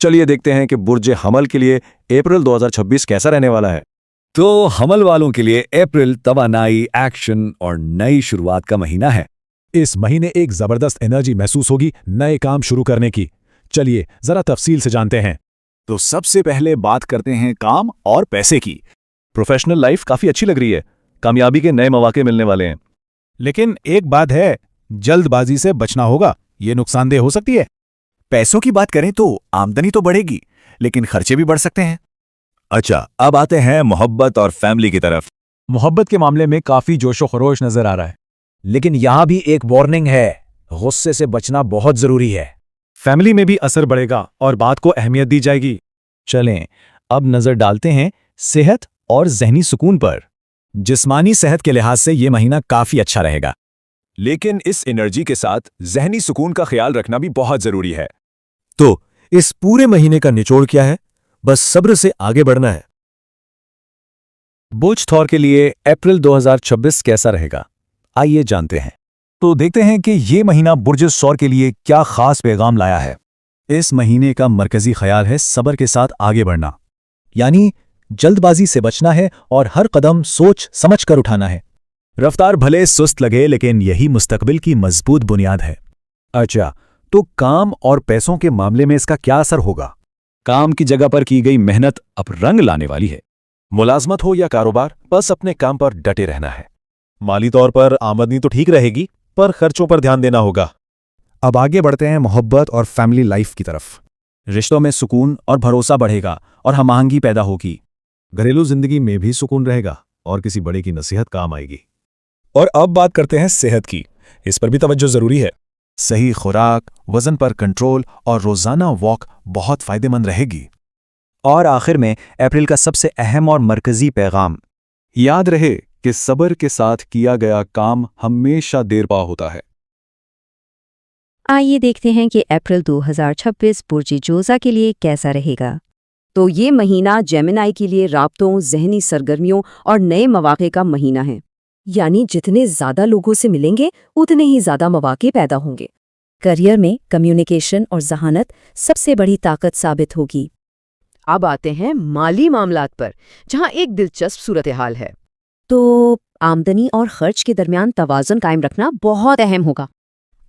चलिए देखते हैं कि बुर्ज हमल के लिए अप्रैल 2026 कैसा रहने वाला है। तो हमल वालों के लिए अप्रैल तवानाई, एक्शन और नई शुरुआत का महीना है। इस महीने एक जबरदस्त एनर्जी महसूस होगी नए काम शुरू करने की। चलिए जरा तफसील से जानते हैं। तो सबसे पहले बात करते हैं काम और पैसे की। प्रोफेशनल लाइफ काफी अच्छी लग रही है, कामयाबी के नए मौके मिलने वाले हैं। लेकिन एक बात है, जल्दबाजी से बचना होगा, ये नुकसानदेह हो सकती है। पैसों की बात करें तो आमदनी तो बढ़ेगी, लेकिन खर्चे भी बढ़ सकते हैं। अच्छा, अब आते हैं मोहब्बत और फैमिली की तरफ। मोहब्बत के मामले में काफी जोशो खरोश नजर आ रहा है, लेकिन यहां भी एक वार्निंग है, गुस्से से बचना बहुत जरूरी है। फैमिली में भी असर बढ़ेगा और बात को अहमियत दी जाएगी। चलें अब नजर डालते हैं सेहत और ज़हनी सुकून पर। जिस्मानी सेहत के लिहाज से ये महीना काफी अच्छा रहेगा, लेकिन इस एनर्जी के साथ ज़हनी सुकून का ख्याल रखना भी बहुत जरूरी है। तो इस पूरे महीने का निचोड़ क्या है? बस सब्र से आगे बढ़ना है। बुर्ज थौर के लिए अप्रैल 2026 कैसा रहेगा, आइए जानते हैं। तो देखते हैं कि ये महीना बुर्ज सौर के लिए क्या खास पैगाम लाया है। इस महीने का मरकजी ख्याल है सब्र के साथ आगे बढ़ना, यानी जल्दबाजी से बचना है और हर कदम सोच समझ कर उठाना है। रफ्तार भले सुस्त लगे, लेकिन यही मुस्तकबिल की मजबूत बुनियाद है। अच्छा, तो काम और पैसों के मामले में इसका क्या असर होगा? काम की जगह पर की गई मेहनत अब रंग लाने वाली है। मुलाजमत हो या कारोबार, बस अपने काम पर डटे रहना है। माली तौर पर आमदनी तो ठीक रहेगी, पर खर्चों पर ध्यान देना होगा। अब आगे बढ़ते हैं मोहब्बत और फैमिली लाइफ की तरफ। रिश्तों में सुकून और भरोसा बढ़ेगा और हमआहंगी पैदा होगी। घरेलू जिंदगी में भी सुकून रहेगा और किसी बड़े की नसीहत काम आएगी। और अब बात करते हैं सेहत की, इस पर भी तवज्जो जरूरी है। सही खुराक, वजन पर कंट्रोल और रोजाना वॉक बहुत फायदेमंद रहेगी। और आखिर में अप्रैल का सबसे अहम और मरकजी पैगाम, याद रहे कि सब्र के साथ किया गया काम हमेशा देरपा होता है। आइए देखते हैं कि अप्रैल 2026 बुर्ज जोजा के लिए कैसा रहेगा। तो ये महीना जेमिनाई के लिए राब्तों, ज़हनी सरगर्मियों और नए मौक़े का महीना है। यानी जितने ज़्यादा लोगों से मिलेंगे उतने ही ज़्यादा मौक़े पैदा होंगे। करियर में कम्युनिकेशन और ज़हानत सबसे बड़ी ताकत साबित होगी। अब आते हैं माली मामलात पर, जहां एक दिलचस्प सूरत हाल है। तो आमदनी और खर्च के दरमियान तवाज़ुन कायम रखना बहुत अहम होगा।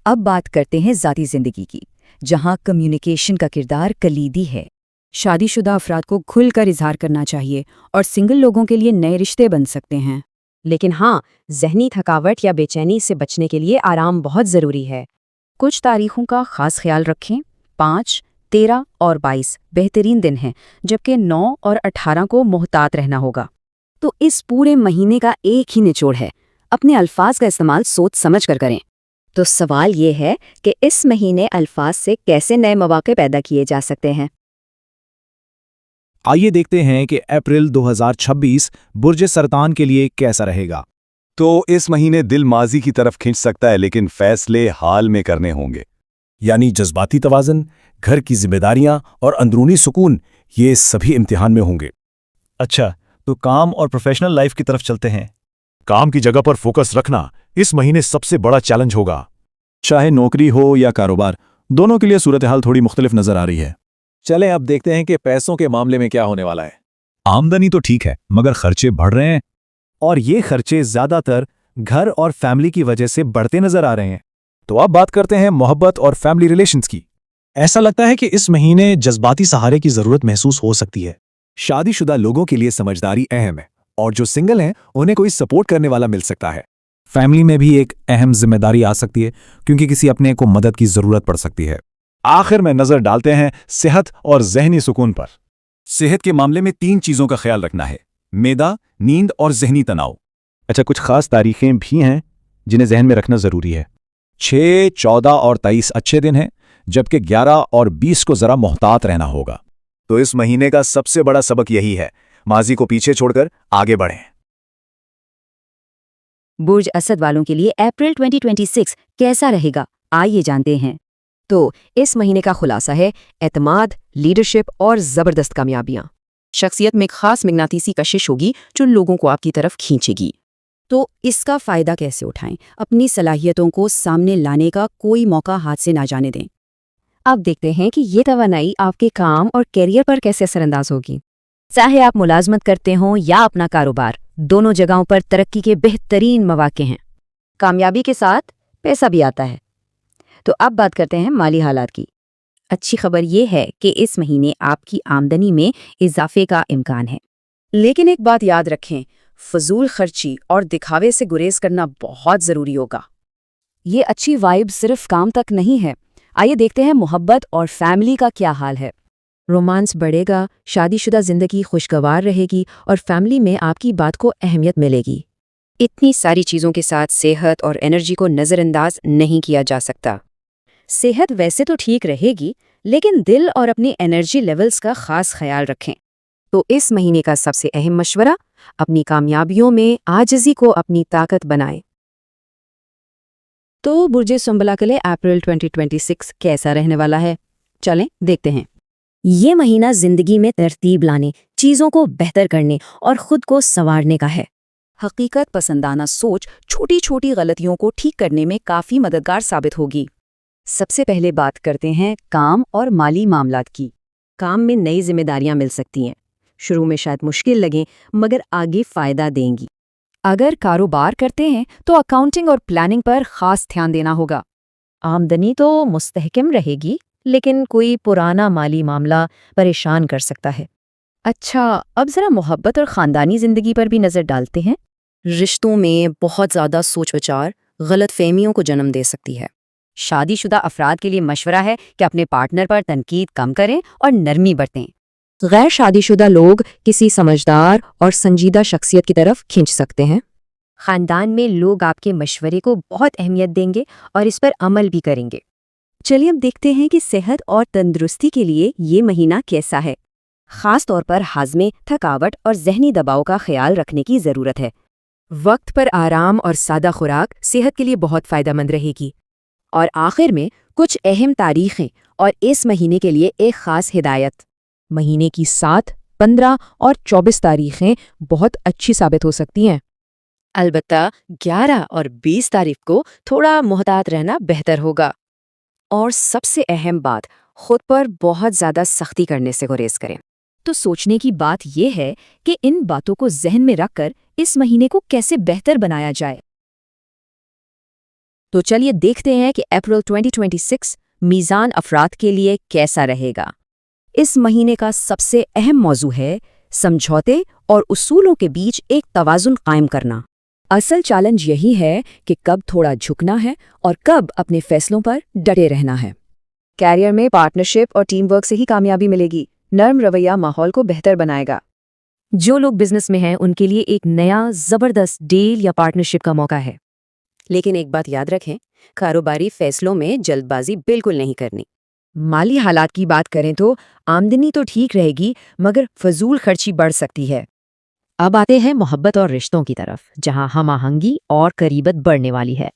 अब बात करते हैं ज़ाती ज़िंदगी की, जहां कम्युनिकेशन का किरदार कलीदी है। शादीशुदा अफराद को खुलकर इजहार करना चाहिए और सिंगल लोगों के लिए नए रिश्ते बन सकते हैं। लेकिन हाँ, ज़हनी थकावट या बेचैनी से बचने के लिए आराम बहुत ज़रूरी है। कुछ तारीखों का खास ख्याल रखें। 5, 13 और 22 बेहतरीन दिन हैं, जबकि 9 और 18 को मोहतात रहना होगा। तो इस पूरे महीने का एक ही निचोड़ है, अपने अल्फाज का इस्तेमाल सोच समझ कर करें। तो सवाल ये है कि इस महीने अल्फाज से कैसे नए मौके पैदा किए जा सकते हैं। आइए देखते हैं कि अप्रैल 2026 बुर्ज सरतान के लिए कैसा रहेगा। तो इस महीने दिल माजी की तरफ खींच सकता है, लेकिन फैसले हाल में करने होंगे। यानी जज्बाती तवाज़ुन, घर की जिम्मेदारियां और अंदरूनी सुकून, ये सभी इम्तिहान में होंगे। अच्छा, तो काम और प्रोफेशनल लाइफ की तरफ चलते हैं। काम की जगह पर फोकस रखना इस महीने सबसे बड़ा चैलेंज होगा। चाहे नौकरी हो या कारोबार, दोनों के लिए सूरत हाल थोड़ी मुख्तलिफ नजर आ रही है। चलें अब देखते हैं कि पैसों के मामले में क्या होने वाला है। आमदनी तो ठीक है, मगर खर्चे बढ़ रहे हैं, और ये खर्चे ज्यादातर घर और फैमिली की वजह से बढ़ते नजर आ रहे हैं। तो अब बात करते हैं मोहब्बत और फैमिली रिलेशंस की। ऐसा लगता है कि इस महीने जज्बाती सहारे की जरूरत महसूस हो सकती है। शादीशुदा लोगों के लिए समझदारी अहम है, और जो सिंगल हैं उन्हें कोई सपोर्ट करने वाला मिल सकता है। फैमिली में भी एक अहम जिम्मेदारी आ सकती है, क्योंकि किसी अपने को मदद की जरूरत पड़ सकती है। आखिर में नजर डालते हैं सेहत और ज़हनी सुकून पर। सेहत के मामले में 3 चीजों का ख्याल रखना है: मैदा, नींद और ज़हनी तनाव। अच्छा, कुछ खास तारीखें भी हैं जिन्हें जहन में रखना जरूरी है। 6, 14 और 23 अच्छे दिन हैं, जबकि 11 और 20 को जरा मोहतात रहना होगा। तो इस महीने का सबसे बड़ा सबक यही है, माजी को पीछे छोड़कर आगे बढ़ें। बुर्ज असद वालों के लिए अप्रैल 2026 कैसा रहेगा, आइए जानते हैं। तो इस महीने का खुलासा है एतमाद, लीडरशिप और ज़बरदस्त कामयाबियां। शख्सियत में खास मगनातीसी कशिश होगी जो लोगों को आपकी तरफ खींचेगी। तो इसका फ़ायदा कैसे उठाएं? अपनी सलाहियतों को सामने लाने का कोई मौका हाथ से ना जाने दें। अब देखते हैं कि ये तवानाई आपके काम और कैरियर पर कैसे असरअंदाज होगी। चाहे आप मुलाजमत करते हों या अपना कारोबार, दोनों जगहों पर तरक्की के बेहतरीन मौके हैं। कामयाबी के साथ पैसा भी आता है। तो अब बात करते हैं माली हालात की। अच्छी खबर ये है कि इस महीने आपकी आमदनी में इजाफे का इम्कान है। लेकिन एक बात याद रखें, फजूल खर्ची और दिखावे से गुरेज करना बहुत ज़रूरी होगा। ये अच्छी वाइब सिर्फ काम तक नहीं है। आइए देखते हैं मोहब्बत और फैमिली का क्या हाल है। रोमांस बढ़ेगा, शादीशुदा जिंदगी खुशगवार रहेगी और फैमिली में आपकी बात को अहमियत मिलेगी। इतनी सारी चीज़ों के साथ सेहत और एनर्जी को नज़रअंदाज नहीं किया जा सकता। सेहत वैसे तो ठीक रहेगी, लेकिन दिल और अपनी एनर्जी लेवल्स का खास ख्याल रखें। तो इस महीने का सबसे अहम मशवरा, अपनी कामयाबियों में आजिज़ी को अपनी ताकत बनाएं। तो बुर्जे सुंबला के लिए अप्रैल 2026 कैसा रहने वाला है, चलें देखते हैं। ये महीना जिंदगी में तरतीब लाने, चीजों को बेहतर करने और खुद को संवारने का है। हकीकत पसंदाना सोच छोटी छोटी गलतियों को ठीक करने में काफ़ी मददगार साबित होगी। सबसे पहले बात करते हैं काम और माली मामलात की। काम में नई जिम्मेदारियां मिल सकती हैं। शुरू में शायद मुश्किल लगें, मगर आगे फ़ायदा देंगी। अगर कारोबार करते हैं तो अकाउंटिंग और प्लानिंग पर खास ध्यान देना होगा। आमदनी तो मुस्तहकम रहेगी, लेकिन कोई पुराना माली मामला परेशान कर सकता है। अच्छा, अब ज़रा मोहब्बत और ख़ानदानी ज़िंदगी पर भी नज़र डालते हैं। रिश्तों में बहुत ज़्यादा सोच विचार गलत फहमियों को जन्म दे सकती है। शादीशुदा अफराद के लिए मशवरा है कि अपने पार्टनर पर तनकीद कम करें और नरमी बरतें। गैर शादीशुदा लोग किसी समझदार और संजीदा शख्सियत की तरफ खींच सकते हैं। ख़ानदान में लोग आपके मशवरे को बहुत अहमियत देंगे और इस पर अमल भी करेंगे। चलिए अब देखते हैं कि सेहत और तंदुरुस्ती के लिए ये महीना कैसा है। ख़ास तौर पर हाज़मे, थकावट और ज़हनी दबाव का ख्याल रखने की ज़रूरत है। वक्त पर आराम और सादा खुराक सेहत के लिए बहुत फ़ायदेमंद रहेगी। और आखिर में कुछ अहम तारीखें और इस महीने के लिए एक ख़ास हिदायत। महीने की 7, 15 और 24 तारीखें बहुत अच्छी साबित हो सकती हैं। अलबत्ता 11 और 20 तारीख को थोड़ा मुहतात रहना बेहतर होगा। और सबसे अहम बात, खुद पर बहुत ज़्यादा सख्ती करने से गुरेज करें। तो सोचने की बात यह है कि इन बातों को जहन में रखकर इस महीने को कैसे बेहतर बनाया जाए। तो चलिए देखते हैं कि अप्रैल 2026 मीज़ान अफराद के लिए कैसा रहेगा। इस महीने का सबसे अहम मौजू है समझौते और उसूलों के बीच एक तवाज़ुन कायम करना। असल चैलेंज यही है कि कब थोड़ा झुकना है और कब अपने फैसलों पर डटे रहना है। कैरियर में पार्टनरशिप और टीम वर्क से ही कामयाबी मिलेगी। नर्म रवैया माहौल को बेहतर बनाएगा। जो लोग बिजनेस में हैं उनके लिए एक नया ज़बरदस्त डील या पार्टनरशिप का मौका है। लेकिन एक बात याद रखें, कारोबारी फैसलों में जल्दबाजी बिल्कुल नहीं करनी। माली हालात की बात करें तो आमदनी तो ठीक रहेगी, मगर फजूल खर्ची बढ़ सकती है। अब आते हैं मोहब्बत और रिश्तों की तरफ, जहां हम आहंगी और करीबत बढ़ने वाली है।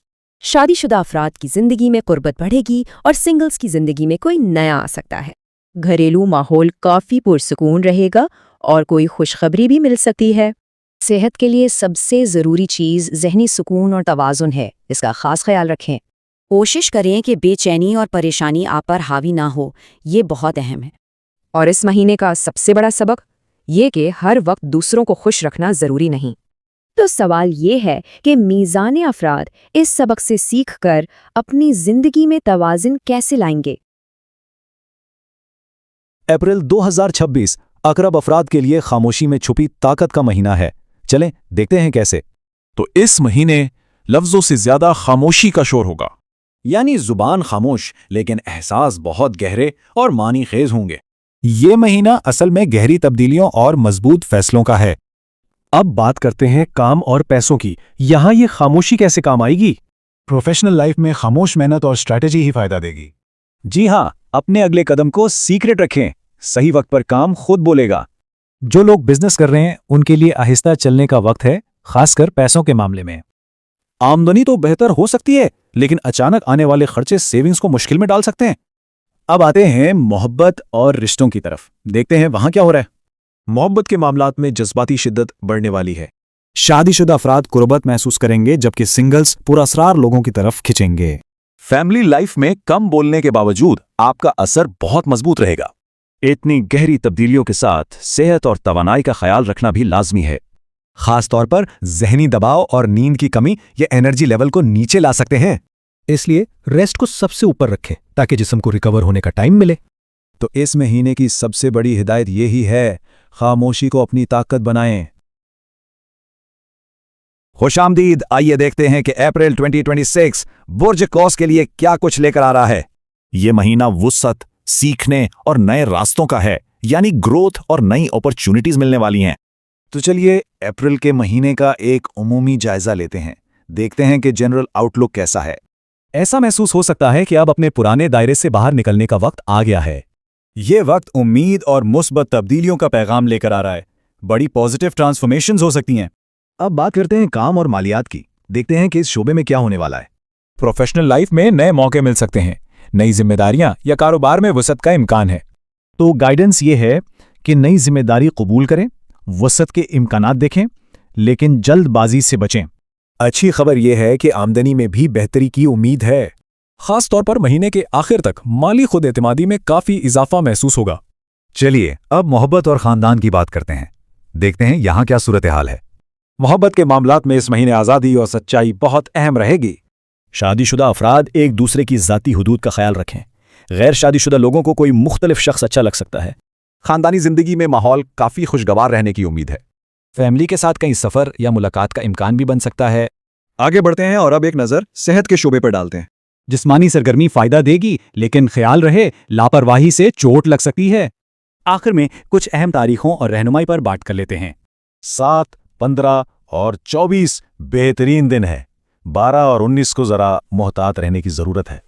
शादीशुदा अफराद की जिंदगी में कुर्बत बढ़ेगी और सिंगल्स की जिंदगी में कोई नया आ सकता है। घरेलू माहौल काफ़ी पुरसुकून रहेगा और कोई खुशखबरी भी मिल सकती है। सेहत के लिए सबसे ज़रूरी चीज़ ज़हनी सुकून और तवाज़ुन है, इसका ख़ास ख्याल रखें। कोशिश करें कि बेचैनी और परेशानी आप पर हावी ना हो, ये बहुत अहम है। और इस महीने का सबसे बड़ा सबक ये कि हर वक्त दूसरों को खुश रखना ज़रूरी नहीं। तो सवाल ये है कि मीज़ान अफराद इस सबक से सीख कर अपनी ज़िंदगी में तवाज़ुन कैसे लाएंगे। अप्रैल 2026 अकरब अफराद के लिए खामोशी में छुपी ताकत का महीना है। चलें देखते हैं कैसे। तो इस महीने लफ्ज़ों से ज़्यादा खामोशी का शोर होगा। यानी जुबान खामोश लेकिन एहसास बहुत गहरे और मानी खेज होंगे। ये महीना असल में गहरी तब्दीलियों और मजबूत फैसलों का है। अब बात करते हैं काम और पैसों की। यहाँ ये खामोशी कैसे काम आएगी? प्रोफेशनल लाइफ में खामोश मेहनत और स्ट्रैटेजी ही फायदा देगी। जी हाँ, अपने अगले कदम को सीक्रेट रखें। सही वक्त पर काम खुद बोलेगा। जो लोग बिजनेस कर रहे हैं उनके लिए आहिस्ता चलने का वक्त है, खासकर पैसों के मामले में। आमदनी तो बेहतर हो सकती है, लेकिन अचानक आने वाले खर्चे सेविंग्स को मुश्किल में डाल सकते हैं। अब आते हैं मोहब्बत और रिश्तों की तरफ। देखते हैं वहां क्या हो रहा है। मोहब्बत के मामलात में जज्बाती शिद्दत बढ़ने वाली है। शादीशुदा अफराद कुर्बत महसूस करेंगे, जबकि सिंगल्स पुरअसरार लोगों की तरफ खिंचेंगे। फैमिली लाइफ में कम बोलने के बावजूद आपका असर बहुत मजबूत रहेगा। इतनी गहरी तब्दीलियों के साथ सेहत और तवानाई का ख्याल रखना भी लाजमी है। खास तौर पर जहनी दबाव और नींद की कमी ये एनर्जी लेवल को नीचे ला सकते हैं। इसलिए रेस्ट को सबसे ऊपर रखें ताकि जिस्म को रिकवर होने का टाइम मिले। तो इस महीने की सबसे बड़ी हिदायत यही है, खामोशी को अपनी ताकत बनाएं। खुशामदीद। आइए देखते हैं कि अप्रैल 2026 बुर्ज कौस के लिए क्या कुछ लेकर आ रहा है। ये महीना वुसअत, सीखने और नए रास्तों का है, यानी ग्रोथ और नई अपॉर्चुनिटीज मिलने वाली हैं। तो चलिए अप्रैल के महीने का एक उमूमी जायजा लेते हैं, देखते हैं कि जनरल आउटलुक कैसा है। ऐसा महसूस हो सकता है कि अब अपने पुराने दायरे से बाहर निकलने का वक्त आ गया है। ये वक्त उम्मीद और मुस्बत तब्दीलियों का पैगाम लेकर आ रहा है। बड़ी पॉजिटिव ट्रांसफॉर्मेशंस हो सकती हैं। अब बात करते हैं काम और मालियात की। देखते हैं कि इस शोबे में क्या होने वाला है। प्रोफेशनल लाइफ में नए मौके मिल सकते हैं, नई जिम्मेदारियां या कारोबार में वसअत का इम्कान है। तो गाइडेंस ये है कि नई जिम्मेदारी कबूल करें, वसअत के इम्कानात देखें, लेकिन जल्दबाजी से बचें। अच्छी खबर यह है कि आमदनी में भी बेहतरी की उम्मीद है। खास तौर पर महीने के आखिर तक माली खुद एतमादी में काफी इजाफा महसूस होगा। चलिए अब मोहब्बत और खानदान की बात करते हैं। देखते हैं यहां क्या सूरत हाल है। मोहब्बत के मामलात में इस महीने आज़ादी और सच्चाई बहुत अहम रहेगी। शादीशुदा अफराद एक दूसरे की ज़ाती हुदूद का ख्याल रखें। गैर शादीशुदा लोगों को कोई मुख्तलिफ शख्स अच्छा लग सकता है। खानदानी ज़िंदगी में माहौल काफ़ी खुशगवार रहने की उम्मीद है। फैमिली के साथ कहीं सफ़र या मुलाकात का इम्कान भी बन सकता है। आगे बढ़ते हैं और अब एक नज़र सेहत के शोबे पर डालते हैं। जिस्मानी सरगर्मी फायदा देगी, लेकिन ख्याल रहे लापरवाही से चोट लग सकती है। आखिर में कुछ अहम तारीखों और रहनुमाई पर बात कर लेते हैं। 7, 15 और 24 बेहतरीन दिन है। 12 और 19 को जरा मोहतात रहने की जरूरत है।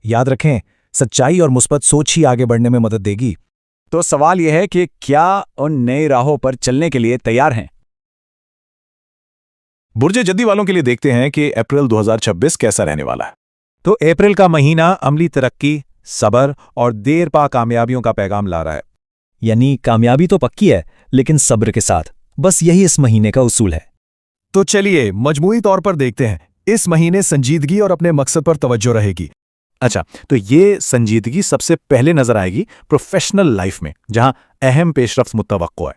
याद रखें, सच्चाई और मुस्बत सोच ही आगे बढ़ने में मदद देगी। तो सवाल यह है कि क्या उन नई राहों पर चलने के लिए तैयार हैं? बुर्ज जद्दी वालों के लिए देखते हैं कि अप्रैल 2026 कैसा रहने वाला है। तो अप्रैल का महीना अमली तरक्की, सब्र और देर पा कामयाबियों का पैगाम ला रहा है। यानी कामयाबी तो पक्की है, लेकिन सब्र के साथ। बस यही इस महीने का उसूल है। तो चलिए मजमूई तौर पर देखते हैं। इस महीने संजीदगी और अपने मकसद पर तवज्जो रहेगी। अच्छा, तो ये संजीदगी सबसे पहले नजर आएगी प्रोफेशनल लाइफ में, जहां अहम पेशरफ्त मुतवक्को है।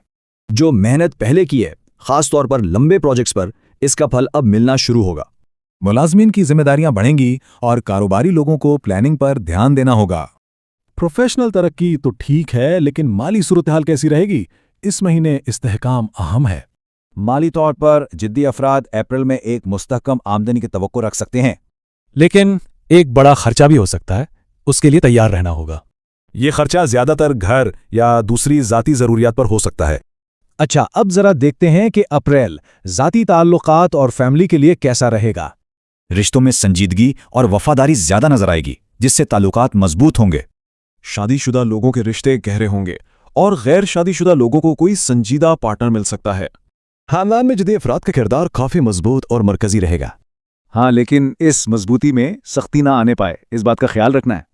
जो मेहनत पहले की है, खास तौर पर लंबे प्रोजेक्ट्स पर, इसका फल अब मिलना शुरू होगा। मुलाजमीन की जिम्मेदारियां बढ़ेंगी और कारोबारी लोगों को प्लानिंग पर ध्यान देना होगा। प्रोफेशनल तरक्की तो ठीक है, लेकिन माली सूरत हाल कैसी रहेगी? इस महीने इस्तेहकाम अहम है। माली तौर पर जिद्दी अफराद अप्रैल में एक मुस्तहकम आमदनी की तवक्को रख सकते हैं, लेकिन एक बड़ा खर्चा भी हो सकता है, उसके लिए तैयार रहना होगा। ये खर्चा ज्यादातर घर या दूसरी ज़ाती ज़रूरियात पर हो सकता है। अच्छा, अब जरा देखते हैं कि अप्रैल ज़ाती ताल्लुकात और फैमिली के लिए कैसा रहेगा। रिश्तों में संजीदगी और वफादारी ज्यादा नजर आएगी, जिससे ताल्लुकात मजबूत होंगे। शादीशुदा लोगों के रिश्ते गहरे होंगे और गैर शादीशुदा लोगों को कोई संजीदा पार्टनर मिल सकता है। खानदान में जिद्दी अफराद का किरदार काफी मजबूत और मरकजी रहेगा। हाँ, लेकिन इस मजबूती में सख्ती ना आने पाए, इस बात का ख्याल रखना है।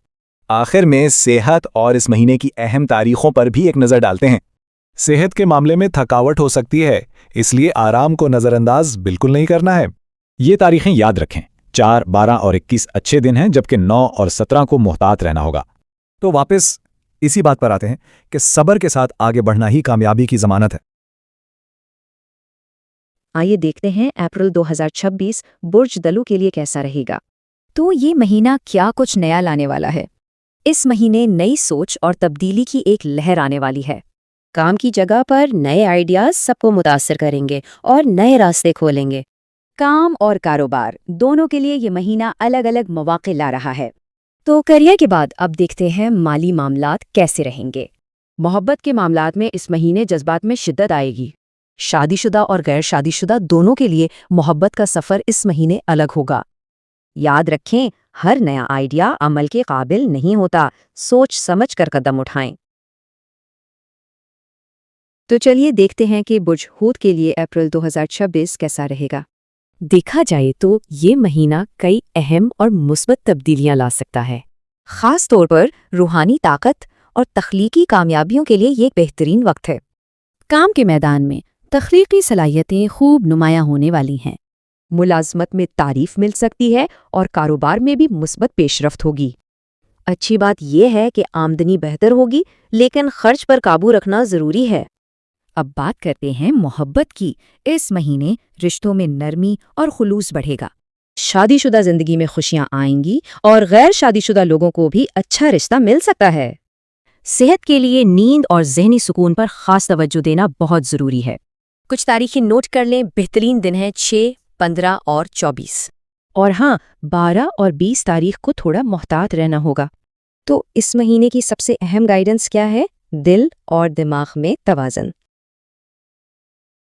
आखिर में सेहत और इस महीने की अहम तारीखों पर भी एक नज़र डालते हैं। सेहत के मामले में थकावट हो सकती है, इसलिए आराम को नज़रअंदाज बिल्कुल नहीं करना है। ये तारीखें याद रखें। 4, 12 और 21 अच्छे दिन हैं, जबकि 9 और 17 को मोहतात रहना होगा। तो वापस इसी बात पर आते हैं कि सब्र के साथ आगे बढ़ना ही कामयाबी की जमानत है। आइए देखते हैं अप्रैल 2026 बुर्ज दलू के लिए कैसा रहेगा। तो ये महीना क्या कुछ नया लाने वाला है। इस महीने नई सोच और तब्दीली की एक लहर आने वाली है। काम की जगह पर नए आइडियाज सबको मुतासर करेंगे और नए रास्ते खोलेंगे। काम और कारोबार दोनों के लिए ये महीना अलग अलग मौके ला रहा है। तो करियर के बाद अब देखते हैं माली मामलात कैसे रहेंगे। मोहब्बत के मामलात में इस महीने जज्बात में शिद्दत आएगी। शादीशुदा और गैर शादीशुदा दोनों के लिए मोहब्बत का सफ़र इस महीने अलग होगा। याद रखें, हर नया आइडिया अमल के काबिल नहीं होता, सोच समझ कर कदम उठाएं। तो चलिए देखते हैं कि बुर्ज हूत के लिए अप्रैल 2026 कैसा रहेगा। देखा जाए तो ये महीना कई अहम और मुस्बत तब्दीलियां ला सकता है। खास तौर पर रूहानी ताकत और तख्लीकी कामयाबियों के लिए ये एक बेहतरीन वक्त है। काम के मैदान में तख्लीकी सलाहियतें खूब नुमायां होने वाली हैं। ملازمت میں تعریف مل سکتی ہے اور کاروبار میں بھی مثبت پیش رفت ہوگی۔ اچھی بات یہ ہے کہ آمدنی بہتر ہوگی، لیکن خرچ پر قابو رکھنا ضروری ہے۔ اب بات کرتے ہیں محبت کی۔ اس مہینے رشتوں میں نرمی اور خلوص بڑھے گا۔ شادی شدہ زندگی میں خوشیاں آئیں گی اور غیر شادی شدہ لوگوں کو بھی اچھا رشتہ مل سکتا ہے۔ صحت کے لیے نیند اور ذہنی سکون پر خاص توجہ دینا بہت ضروری ہے۔ کچھ تاریخیں نوٹ کر لیں۔ بہترین دن ہیں 6، 15 اور 24۔ اور ہاں، 12 اور 20 تاریخ کو تھوڑا محتاط رہنا ہوگا۔ تو اس مہینے کی سب سے اہم گائیڈنس کیا ہے؟ دل اور دماغ میں توازن۔